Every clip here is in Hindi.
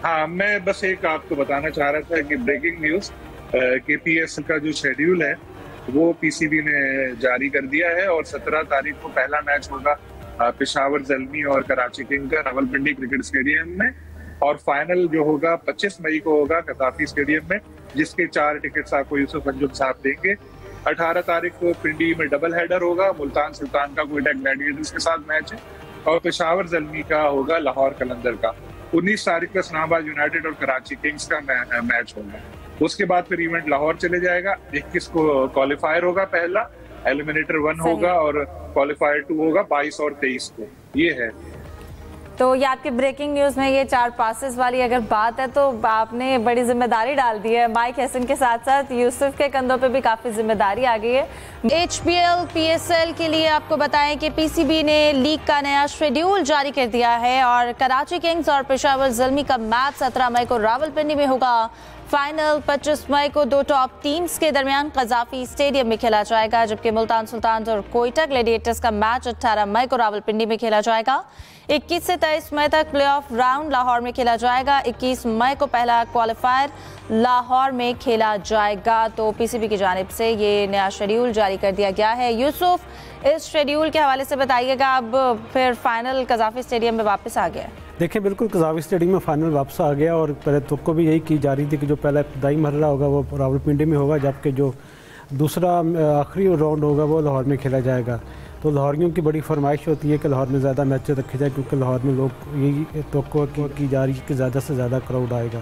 हाँ, मैं बस एक आपको बताना चाह रहा था कि ब्रेकिंग न्यूज केपीएसएल का जो शेड्यूल है वो पीसीबी ने जारी कर दिया है और 17 तारीख को पहला मैच होगा पेशावर ज़ल्मी और कराची किंग का रावलपिंडी क्रिकेट स्टेडियम में, और फाइनल जो होगा 25 मई को होगा कसाफी स्टेडियम में, जिसके 4 टिकट्स आपको यूसुफ अंजुम साहब देंगे। 18 तारीख को पिंडी में डबल हेडर होगा, मुल्तान सुल्तान का कोयटा ग्लैडिएटर्स के साथ मैच है, और पेशावर ज़ल्मी का होगा लाहौर कलंदर का। 19 तारीख को इस्लामाबाद यूनाइटेड और कराची किंग्स का मैच होगा। उसके बाद फिर इवेंट लाहौर चले जाएगा। 21 को क्वालिफायर होगा, पहला एलिमिनेटर 1 होगा और क्वालिफायर 2 होगा 22 और 23 को। ये है। तो ये आपकी ब्रेकिंग न्यूज में ये 4 पासेस वाली अगर बात है तो आपने बड़ी जिम्मेदारी डाल दी है। माइक हसन के साथ साथ यूसुफ के कंधों पे भी काफी जिम्मेदारी आ गई है। HBL PSL के लिए आपको बताएं कि पीसीबी ने लीग का नया शेड्यूल जारी कर दिया है और कराची किंग्स और पेशावर ज़ल्मी का मैच 17 मई को रावलपिंडी में होगा। फाइनल 25 मई को 2 टॉप टीम्स के दरमियान कजाफी स्टेडियम में खेला जाएगा, जबकि मुल्तान सुल्तान और कोयटा ग्लैडिएटर्स का मैच 18 मई को रावलपिंडी में खेला जाएगा। 21 से 23 मई तक प्लेऑफ राउंड लाहौर में खेला जाएगा। 21 मई को पहला क्वालिफायर लाहौर में खेला जाएगा। तो पीसीबी की जानिब से ये नया शेड्यूल जारी कर दिया गया है। यूसुफ, इस शेड्यूल के हवाले से बताइएगा, अब फिर फाइनल कजाफी स्टेडियम में वापस आ गया है। देखिए, बिल्कुल कजाफी स्टेडियम में फाइनल वापस आ गया और पहले तो को भी यही की जा रही थी कि जो पहला इब्तदाई मरहला होगा वो रावलपिंडी में होगा, जबकि जो दूसरा आखिरी राउंड होगा वो लाहौर में खेला जाएगा। तो लाहौरियों की बड़ी फरमाइश होती है कि लाहौर में ज़्यादा मैच रखे जाए, क्योंकि लाहौर में लोग यही तो की जा रही है कि ज़्यादा से ज़्यादा क्राउड आएगा।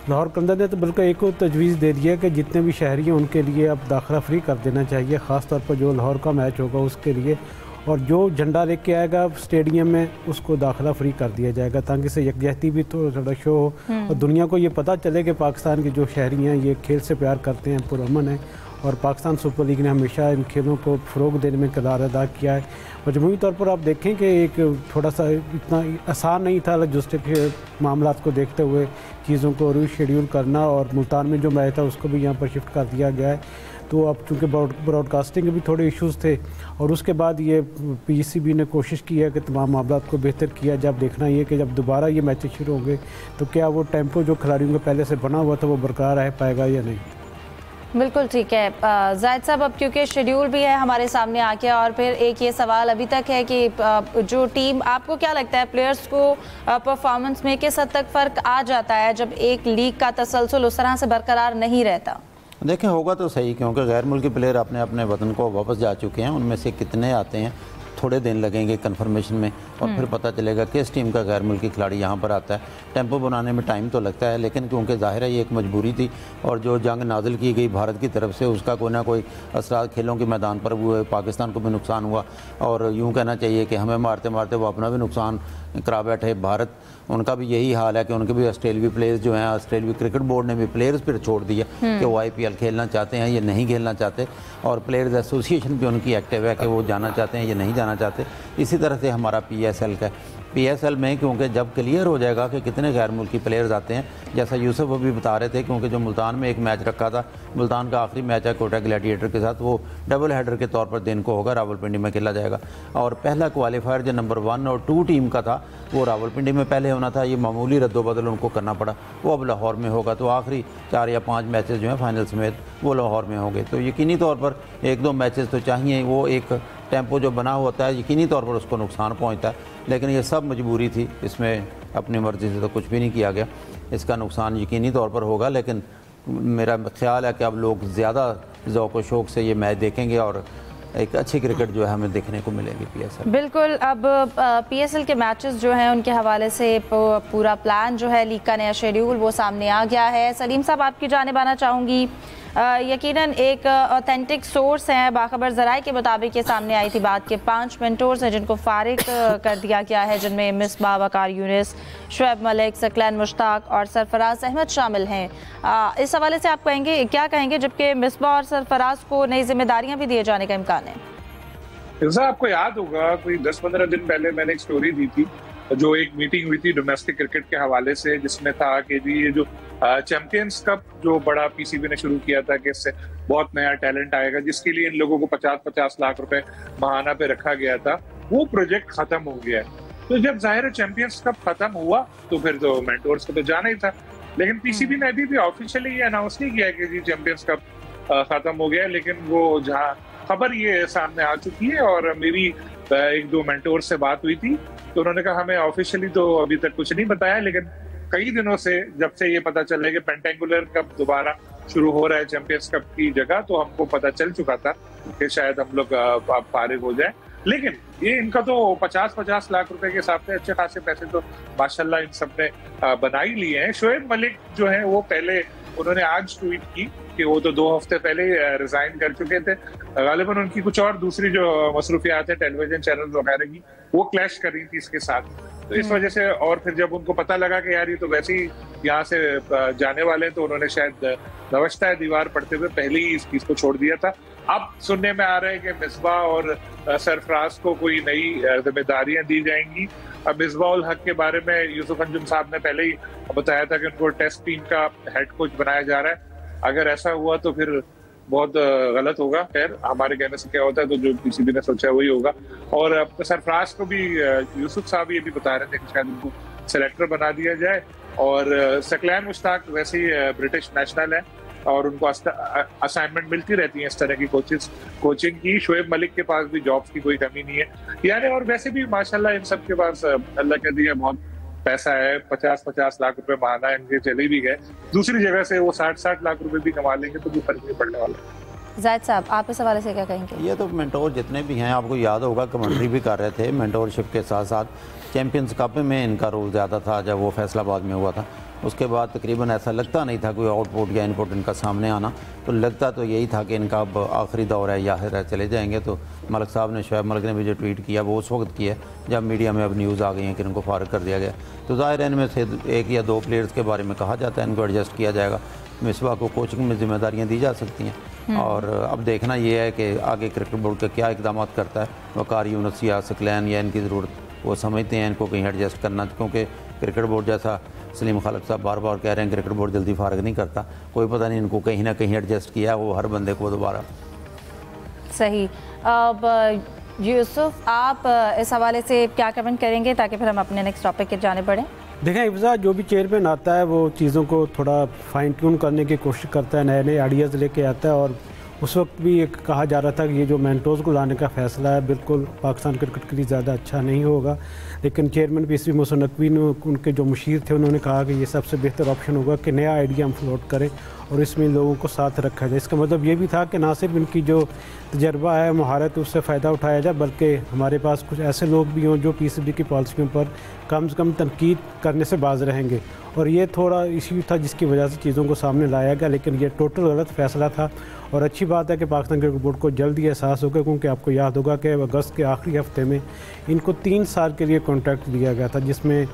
लाहौर कलंदर ने तो बिल्कुल एक और तजवीज़ दे दी है कि जितने भी शहरी हैं उनके लिए अब दाखिला फ्री कर देना चाहिए, ख़ास तौर पर जो लाहौर का मैच होगा उसके लिए, और जो झंडा लेके आएगा स्टेडियम में उसको दाखिला फ्री कर दिया जाएगा, ताकि से यकजहती भी तो थोड़ा शो हो और दुनिया को ये पता चले कि पाकिस्तान के जो शहरी हैं ये खेल से प्यार करते हैं, पुरअमन है, और पाकिस्तान सुपर लीग ने हमेशा इन खेलों को फ़रोग देने में किरदार अदा किया है। मजमूई तौर पर आप देखें कि एक थोड़ा सा इतना आसान नहीं था लॉजिस्टिक मामला को देखते हुए चीज़ों को रीशेड्यूल करना, और मुल्तान में जो मैच था उसको भी यहाँ पर शिफ्ट कर दिया गया है। तो अब चूँकि ब्रॉडकास्टिंग के भी थोड़े इश्यूज़ थे और उसके बाद ये पीसीबी ने कोशिश की है कि तमाम मामला को बेहतर किया। जब देखना ये कि जब दोबारा ये मैचेस शुरू होंगे तो क्या वो टेम्पो जो खिलाड़ियों का पहले से बना हुआ था वो बरकरार रह पाएगा या नहीं। बिल्कुल ठीक है जाहिद साहब, अब क्योंकि शेड्यूल भी है हमारे सामने आ गया, और फिर एक ये सवाल अभी तक है कि जो टीम, आपको क्या लगता है प्लेयर्स को परफॉर्मेंस में किस हद तक फ़र्क आ जाता है जब एक लीग का तसलसल उस तरह से बरकरार नहीं रहता? देखें, होगा तो सही, क्योंकि गैर मुल्की प्लेयर अपने अपने वतन को वापस जा चुके हैं। उनमें से कितने आते हैं, थोड़े दिन लगेंगे कंफर्मेशन में, और फिर पता चलेगा किस टीम का गैर मुल्की खिलाड़ी यहाँ पर आता है। टेम्पो बनाने में टाइम तो लगता है, लेकिन क्योंकि ज़ाहिर है ये एक मजबूरी थी, और जो जंग नाजिल की गई भारत की तरफ से उसका कोई ना कोई असरात खेलों के मैदान पर हुए, पाकिस्तान को भी नुकसान हुआ, और यूँ कहना चाहिए कि हमें मारते मारते वो अपना भी नुकसान करा बैठे। भारत, उनका भी यही हाल है कि उनके भी ऑस्ट्रेलियाई प्लेयर्स जो हैं, ऑस्ट्रेलियाई क्रिकेट बोर्ड ने भी प्लेयर्स पर छोड़ दिया कि वो IPL खेलना चाहते हैं या नहीं खेलना चाहते, और प्लेयर्स एसोसिएशन भी उनकी एक्टिव है कि वो जाना चाहते हैं या नहीं जाना चाहते। इसी तरह से हमारा PSL का PSL में, क्योंकि जब क्लियर हो जाएगा कि कितने गैर मुल्की प्लेयर्स आते हैं, जैसा यूसुफ अभी बता रहे थे, क्योंकि जो मुल्तान में एक मैच रखा था, मुल्तान का आखिरी मैच है कोयटा ग्लैडिएटर के साथ, वो डबल हेडर के तौर पर दिन को होगा, रावलपिंडी में खेला जाएगा। और पहला क्वालिफायर जो नंबर 1 और 2 टीम का था वो रावलपिंडी में पहले होना था, ये मामूली रद्दोबदल उनको करना पड़ा, वो अब लाहौर में होगा। तो आखिरी 4 या 5 मैचेस जो हैं फाइनल समेत वो लाहौर में होंगे। तो यकीनी तौर पर 1-2 मैचेस तो चाहिए, वो एक टेम्पो जो बना होता है यकीनी तौर पर उसको नुकसान पहुंचता है, लेकिन ये सब मजबूरी थी, इसमें अपनी मर्ज़ी से तो कुछ भी नहीं किया गया। इसका नुकसान यकीनी तौर पर होगा, लेकिन मेरा ख्याल है कि अब लोग ज़्यादा ज़ौक़ व शौक़ से ये मैच देखेंगे और एक अच्छी क्रिकेट जो है हमें देखने को मिलेगी PSL। बिल्कुल, अब PSL के मैचेस जो हैं उनके हवाले से पूरा प्लान जो है, लीग का नया शेड्यूल वो सामने आ गया है। सलीम साहब, आपकी जानिब आना चाहूँगी। यकीनन एक ऑथेंटिक सोर्स है, बाखबर ज़राए के मुताबिक ये सामने आई थी बात के 5 मेंटोर्स हैं जिनको फारिग कर दिया गया है, जिनमें मिसबाह वकार यूनिस, शुएब मलिक, सकलैन मुश्ताक और सरफराज अहमद शामिल हैं। इस हवाले से आप कहेंगे, क्या कहेंगे, जबकि मिसबाह और सरफराज को नई जिम्मेदारियां भी दिए जाने का इम्कान है? आपको याद होगा कोई 10-15 दिन पहले मैंने एक स्टोरी दी थी, जो एक मीटिंग हुई थी डोमेस्टिक क्रिकेट के हवाले से, जिसमें था कि जी ये जो चैंपियंस कप जो बड़ा पीसीबी ने शुरू किया था कि इससे बहुत नया टैलेंट आएगा, जिसके लिए इन लोगों को 50-50 लाख रुपए महाना पे रखा गया था, वो प्रोजेक्ट खत्म हो गया है। तो जब जाहिर चैंपियंस कप खत्म हुआ तो फिर तो मेंटोर्स को तो जाना ही था, लेकिन पीसीबी ने अभी भी ऑफिशियली ये अनाउंस नहीं किया कि जी चैंपियंस कप खत्म हो गया, लेकिन वो जहाँ खबर ये सामने आ चुकी है और मेरी एक दो मेंटोर से बात हुई थी तो उन्होंने कहा हमें ऑफिशियली तो अभी तक कुछ नहीं बताया, लेकिन कई दिनों से जब से ये पता चल रहा है कि पेंटेंगुलर कप दोबारा शुरू हो रहा है चैंपियंस कप की जगह, तो हमको पता चल चुका था कि शायद हम लोग फारिग हो जाए। लेकिन ये इनका तो 50-50 लाख रुपए के हिसाब से अच्छे खासे पैसे तो माशाल्लाह इन सब ने बना ही लिए हैं। शोएब मलिक जो है वो पहले उन्होंने आज ट्वीट की कि वो तो 2 हफ्ते पहले रिजाइन कर चुके थे, गालिबन उनकी कुछ और दूसरी जो मसरूफियात है टेलीविजन चैनल वगैरह की वो क्लैश कर रही थी इसके साथ, तो इस वजह से और फिर जब उनको पता लगा कि यार ये तो वैसे ही यहाँ से जाने वाले हैं तो उन्होंने शायद नवश्ता दीवार पढ़ते हुए पहले ही इस चीज को छोड़ दिया था। अब सुनने में आ रहा है कि मिसबाह और सरफराज को कोई नई जिम्मेदारियां दी जाएंगी। अब मिसबाह उल हक के बारे में यूसुफ अंजुम साहब ने पहले ही बताया था कि उनको टेस्ट टीम का हेड कोच बनाया जा रहा है। अगर ऐसा हुआ तो फिर बहुत गलत होगा। खैर हमारे कहने से क्या होता है, तो जो पीसीबी ने सोचा वही होगा। और सरफराज को भी यूसुफ साहब ये भी बता रहे थे कि शायद उनको सेलेक्टर बना दिया जाए। और सकलैन मुश्ताक वैसे ही ब्रिटिश नेशनल है और उनको असाइनमेंट मिलती रहती है इस तरह की कोचिंग की। शोएब मलिक के पास भी जॉब्स की कोई कमी नहीं है यानी, और वैसे भी माशाल्लाह इन सब के पास अल्लाह के दिया बहुत पैसा है। 50-50 लाख रुपए माना इनके चले भी गए, दूसरी जगह से वो 60-60 लाख रुपए भी कमा लेंगे तो कोई फर्क नहीं पड़ने वाला। जायद साहब आप इस हवाले से क्या कहेंगे? ये तो मेंटोर जितने भी हैं आपको याद होगा कमेंट्री भी कर रहे थे, मेंटोरशिप के साथ साथ चैंपियंस कप में इनका रोल ज़्यादा था जब वो फैसलाबाद में हुआ था। उसके बाद तकरीबन ऐसा लगता नहीं था कोई आउटपुट या इनपुट इनका सामने आना, तो लगता तो यही था कि इनका अब आखिरी दौर है या चले जाएंगे। तो मलिक साहब ने, शोएब मलिक ने भी जो ट्वीट किया वो उस वक्त किया जब मीडिया में अब न्यूज़ आ गई है कि इनको फारिग कर दिया गया। तो ज़ाहिर है इनमें से 1 या 2 प्लेयर्स के बारे में कहा जाता है, इनको एडजस्ट किया जाएगा। मिसबाह को कोचिंग में जिम्मेदारियाँ दी जा सकती हैं और अब देखना ये है कि आगे क्रिकेट बोर्ड का क्या इकदाम करता है। वकार यूनुस या सकलैन या इनकी ज़रूरत वो समझते हैं इनको कहीं एडजस्ट करना, क्योंकि क्रिकेट बोर्ड जैसा सलीम खालिक साहब बार बार कह रहे हैं क्रिकेट बोर्ड जल्दी फारिग नहीं करता, कोई पता नहीं इनको कहीं ना कहीं एडजस्ट किया वो हर बंदे को दोबारा। सही। अब यूसुफ आप इस हवाले से क्या कमेंट करेंगे ताकि फिर हम अपने नेक्स्ट टॉपिक की जाने बढ़ें? देखें इफ्जा, जो भी चेयरमैन आता है वो चीज़ों को थोड़ा फाइन ट्यून करने की कोशिश करता है, नए नए आइडियाज़ लेके आता है। और उस वक्त भी एक कहा जा रहा था कि ये जो मेंटोर्स को लाने का फ़ैसला है बिल्कुल पाकिस्तान क्रिकेट के लिए ज़्यादा अच्छा नहीं होगा, लेकिन चेयरमैन पीसीबी मोहसिन नकवी ने, उनके जो मुशीर थे, उन्होंने कहा कि ये सबसे बेहतर ऑप्शन होगा कि नया आइडिया हम फ्लोट करें और इसमें लोगों को साथ रखा जाए। इसका मतलब ये भी था कि ना सिर्फ इनकी जो तजर्बा है, महारत, उससे फ़ायदा उठाया जाए, बल्कि हमारे पास कुछ ऐसे लोग भी हों जो पीसीबी की पॉलिसियों पर कम से कम तनकीद करने से बाज रहेंगे। और ये थोड़ा इशू था जिसकी वजह से चीज़ों को सामने लाया गया, लेकिन ये टोटल गलत फ़ैसला था। और अच्छी बात है कि पाकिस्तान क्रिकेट बोर्ड को जल्दी एहसास होगा, क्योंकि आपको याद होगा कि अगस्त के आखिरी हफ्ते में इनको 3 साल के लिए कॉन्ट्रैक्ट दिया गया था, जिसमें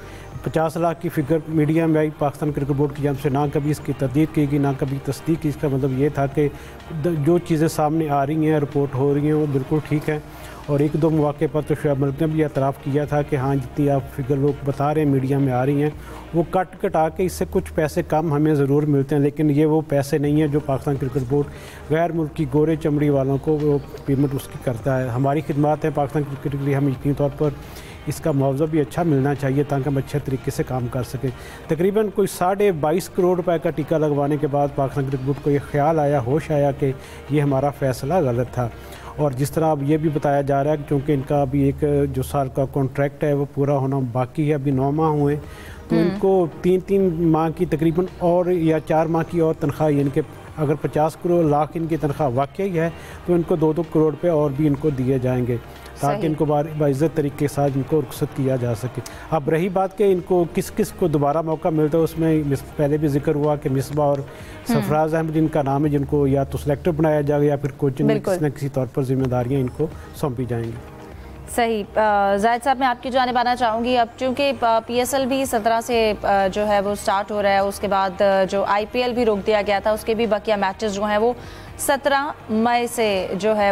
50 लाख की फिगर मीडिया में आई पाकिस्तान क्रिकेट बोर्ड की जानब से, ना कभी इसकी तरदीद की गई ना कभी तस्दीक की। इसका मतलब ये था कि जो चीज़ें सामने आ रही हैं, रिपोर्ट हो रही हैं, वो बिल्कुल ठीक है। और 1-2 मौके पर तो शोएब मलिक ने भी एतराफ़ किया था कि हाँ जितनी आप फिगर लोग बता रहे हैं मीडिया में आ रही हैं वो कटा के इससे कुछ पैसे कम हमें ज़रूर मिलते हैं, लेकिन ये वो पैसे नहीं है जो पाकिस्तान क्रिकेट बोर्ड गैर मुल्की गोरे चमड़ी वालों को वो पेमेंट उसकी करता है। हमारी खिदमत है पाकिस्तान क्रिकेट के लिए, हम यकीनी तौर पर इसका मुआवजा भी अच्छा मिलना चाहिए ताकि हम अच्छे तरीके से काम कर सकें। तकरीबन कोई 22.5 करोड़ रुपए का टीका लगवाने के बाद पाकिस्तान क्रिकेट बोर्ड को ये ख्याल आया, होश आया कि ये हमारा फ़ैसला गलत था। और जिस तरह अब ये भी बताया जा रहा है कि चूँकि इनका अभी 1 जो साल का कॉन्ट्रैक्ट है वो पूरा होना बाकी है, अभी 9 माह हुए, तो इनको 3-3 माह की तकरीबन और या 4 माह की और तनख्वाह, यानी कि अगर 50 करोड़ लाख इनकी तनख्वाह वाकई है तो इनको 2-2 करोड़ रुपये और भी इनको दिए जाएंगे ताकि इनको बाइज्जत तरीके के साथ इनको रुखसत किया जा सके। अब रही बात कि इनको किस किस को दोबारा मौका मिलता है, उसमें पहले भी जिक्र हुआ कि मिसबाह और सरफराज अहमद जिनका नाम है, जिनको या तो सिलेक्टर बनाया जाएगा या फिर कोचिंग में किसी न किसी तौर पर जिम्मेदारियाँ इनको सौंपी जाएंगी। सही। जायद साहब मैं आपकी जानिब आना चाहूँगी। अब चूँकि PSL भी 17 से जो है वो स्टार्ट हो रहा है, उसके बाद जो IPL भी रोक दिया गया था, उसके भी बकिया मैचेस जो हैं वो 17 मई से जो है